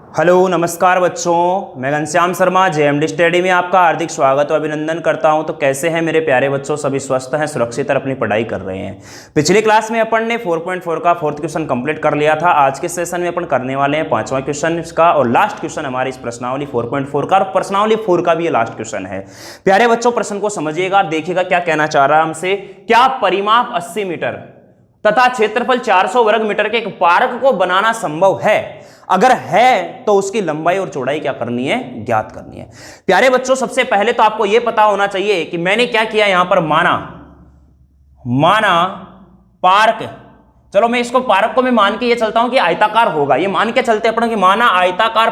Hello नमस्कार बच्चों, मैं घनश्याम शर्मा जेएमडी स्टडी में आपका हार्दिक स्वागत और अभिनंदन करता हूं। तो कैसे हैं मेरे प्यारे बच्चों? सभी स्वस्थ हैं, सुरक्षित और अपनी पढ़ाई कर रहे हैं। पिछली क्लास में अपन ने 4.4 का फोर्थ क्वेश्चन कंप्लीट कर लिया था। आज के सेशन में अपन करने वाले हैं 5वां क्वेश्चन का और लास्ट क्वेश्चन हमारी इस प्रश्नावली 4.4 का, और प्रश्नावली 4 का भी ये लास्ट क्वेश्चन है। प्यारे बच्चों, प्रश्न को समझिएगा, देखिएगा क्या कहना चाह रहा है हमसे। क्या परिमाप 80 मीटर तथा क्षेत्रफल 400 वर्ग मीटर के एक पार्क को बनाना संभव है? अगर है तो उसकी लंबाई और चौड़ाई क्या करनी है? ज्ञात करनी है। प्यारे बच्चों, सबसे पहले तो आपको यह पता होना चाहिए कि मैंने क्या किया यहां पर, माना पार्क। चलो मैं इसको पार्क को मैं मान के ये चलता हूं कि आयताकार होगा, ये मान के चलते अपन कि माना आयताकार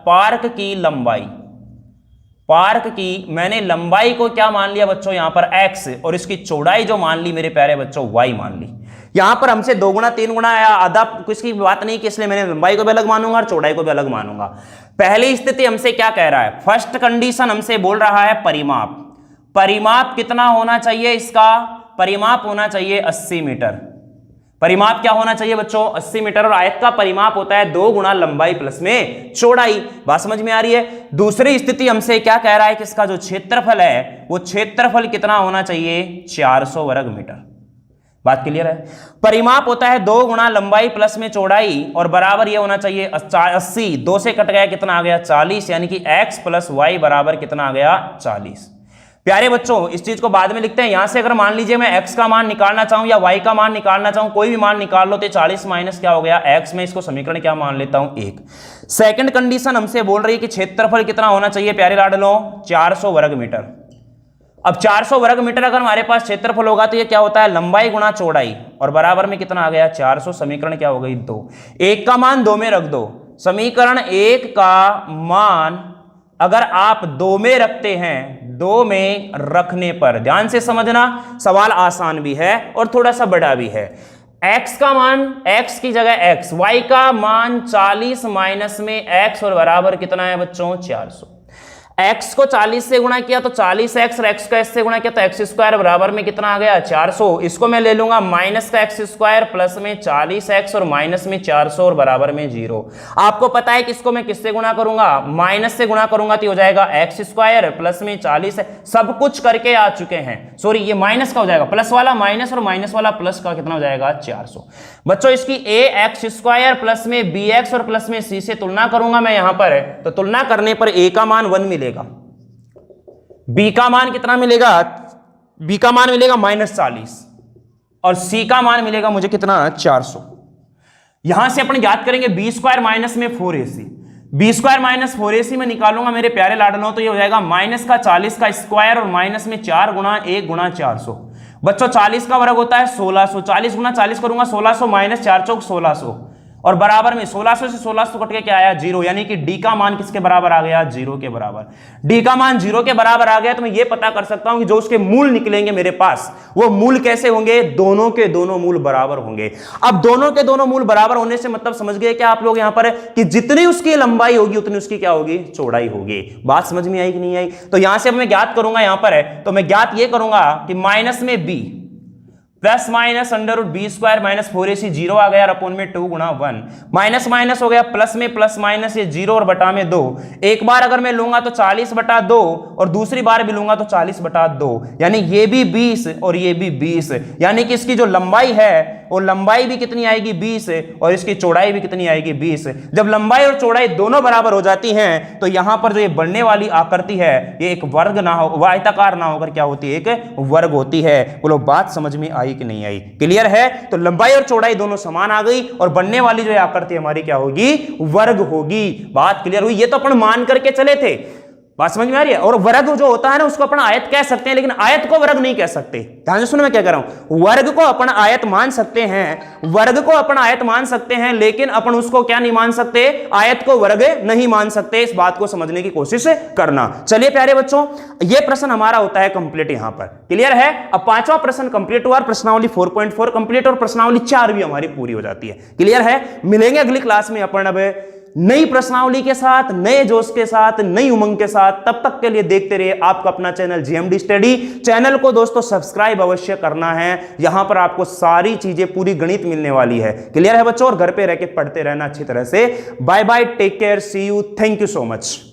पार्क की लंबाई, मैंने लंबाई को क्या मान लिया बच्चों यहां पर x, और इसकी चौड़ाई जो मान ली मेरे प्यारे बच्चों y मान ली। यहां पर हमसे 2 गुना 3 गुना या आधा किसकी बात नहीं कि इसलिए मैंने लंबाई को भी अलग मानूंगा और चौड़ाई को भी अलग मानूंगा। पहली स्थिति हमसे क्या कह रहा है? फर्स्ट कंडीशन हमसे बोल रहा है परिमाप कितना होना चाहिए? इसका परिमाप होना चाहिए 80 मीटर। परिमाप क्या होना चाहिए बच्चों? 80 मीटर। और आयत का परिमाप होता है 2 गुना लंबाई प्लस में चौड़ाई। बात समझ में आ रही है? दूसरी स्थिति हमसे क्या कह रहा है कि इसका जो क्षेत्रफल है वो क्षेत्रफल कितना होना चाहिए? 400 वर्ग मीटर। बात क्लियर है? परिमाप होता है 2 गुना लंबाई प्लस में चौड़ाई और बराबर ये होना चाहिए 80। 2 से कट गया, कितना आ गया? 40, यानी कि x प्लस वाई बराबर कितना आ गया? 40। प्यारे बच्चों, इस चीज को बाद में लिखते हैं। यहां से अगर मान लीजिए मैं x का मान निकालना चाहूं या y का मान निकालना चाहूं, कोई भी मान निकाल लो, तो 40 माइनस क्या हो गया? x। में इसको समीकरण क्या मान लेता हूं? 1। सेकंड कंडीशन हमसे बोल रही है कि क्षेत्रफल कितना होना चाहिए प्यारे लाडलो? 400 वर्ग मीटर। अब 400 वर्ग मीटर अगर हमारे पास क्षेत्रफल होगा तो ये क्या होता है? लंबाई गुणा चौड़ाई, और बराबर में कितना आ गया? 400। समीकरण क्या हो गई? 2। 1 का मान 2 में रख दो। समीकरण 1 का मान अगर आप 2 में रखते हैं, 2 में रखने पर, ध्यान से समझना, सवाल आसान भी है और थोड़ा सा बड़ा भी है। x का मान, x की जगह x, y का मान 40 माइनस में x, और बराबर कितना है बच्चों? 400। x को 40 से गुणा किया तो 40x, और x को s से गुणा किया तो x स्क्वायर बराबर में कितना आ गया? 400। इसको मैं ले लूंगा माइनस का x स्क्वायर प्लस में 40x और माइनस में 400 और बराबर में 0। आपको पता है कि इसको मैं किससे गुणा करूंगा? माइनस से गुणा करूंगा तो हो जाएगा x स्क्वायर प्लस में 40। सब कुछ करके आ चुके हैं, सॉरी ये माइनस का हो जाएगा, प्लस वाला माइनस और माइनस वाला प्लस का कितना हो जाएगा? 400। बच्चों इसकी ax स्क्वायर प्लस में bx और प्लस में c से तुलना करूंगा मैं यहां पर, तो तुलना करने पर a का मान 1 मिलेगा, b का मान कितना मिलेगा? b का मान मिलेगा -40, और c का मान मिलेगा मुझे कितना? 400। यहां से अपन ज्ञात करेंगे b स्क्वायर माइनस में 4ac, b square minus 4ac में निकालूंगा मेरे प्यारे लाडलों तो ये हो जाएगा माइनस का 40 का स्क्वायर और माइनस में 4 गुणा 1 गुणा 400। बच्चों 40 का वर्ग होता है 1600, 40 गुना 40 करूंगा 1600 माइनस 4 चौक 1600, और बराबर में 1600 से 1600 कट के क्या आया? 0, यानी कि d का मान किसके बराबर आ गया? 0 के बराबर। d का मान 0 के बराबर आ गया तो मैं ये पता कर सकता हूं कि जो उसके मूल निकलेंगे मेरे पास, वो मूल कैसे होंगे? दोनों के दोनों मूल बराबर होंगे। अब दोनों के दोनों मूल बराबर होने से मतलब समझ गए क्या आप लोग यहां पर कि जितनी उसकी लंबाई होगी उतनी उसकी क्या होगी? चौड़ाई होगी। बात समझ में आई कि नहीं आई? तो यहां से अब मैं ज्ञात करूंगा, यहां पर है तो मैं ज्ञात ये करूंगा कि माइनस में b plus minus under root b square minus 4ac, 0 आ गया, अपोन में 2 गुणा 1, माइनस माइनस हो गया प्लस में प्लस माइनस ये 0 और बटा में 2। एक बार अगर मैं लूंगा तो 40 बटा 2 और दूसरी बार भी लूंगा तो 40 बटा 2, यानी ये भी 20 और ये भी 20, यानी कि इसकी जो लंबाई है वो लंबाई भी कितनी आएगी? 20, और इसकी चौड़ाई भी कितनी आएगी? 20। जब लंबाई और चौड़ाई दोनों बराबर हो जाती हैं तो यहां पर जो ये बनने वाली आकृति है ये एक वर्ग ना हो, आयताकार ना होकर क्या होती है? एक वर्ग होती है। बोलो बात समझ में आई कि नहीं आई? क्लियर है? तो लंबाई और चौड़ाई दोनों समान आ गई और बनने वाली जो आकृति हमारी क्या होगी? वर्ग होगी। बात क्लियर हुई? ये तो अपन मान करके चले थे, बात समझ में आ रही है? और वर्ग जो होता है ना उसको अपन आयत कह सकते हैं, लेकिन आयत को वर्ग नहीं कह सकते। ध्यान से सुनो मैं क्या कह रहा हूं। वर्ग को अपन आयत मान सकते हैं, वर्ग को अपन आयत मान सकते हैं, लेकिन अपन उसको क्या नहीं मान सकते? आयत को वर्ग नहीं मान सकते। इस बात को समझने की कोशिश करना। चलिए प्यारे बच्चों, यह प्रश्न हमारा होता है कंप्लीट यहां पर। क्लियर है? अब 5वां प्रश्न कंप्लीट हुआ, प्रश्नावली 4.4 कंप्लीट, और प्रश्नावली 4 भी हमारी पूरी हो जाती है। क्लियर है? मिलेंगे अगली क्लास में अपन अब नई प्रश्नावली के साथ, नए जोश के साथ, नई उमंग के साथ। तब तक के लिए देखते रहिए आपका अपना चैनल जीएमडी स्टडी। चैनल को दोस्तों सब्सक्राइब अवश्य करना है, यहां पर आपको सारी चीजें पूरी गणित मिलने वाली है। क्लियर है बच्चों? और घर पे रह के पढ़ते रहना अच्छी तरह से। Bye bye, take care, see you, thank you so much.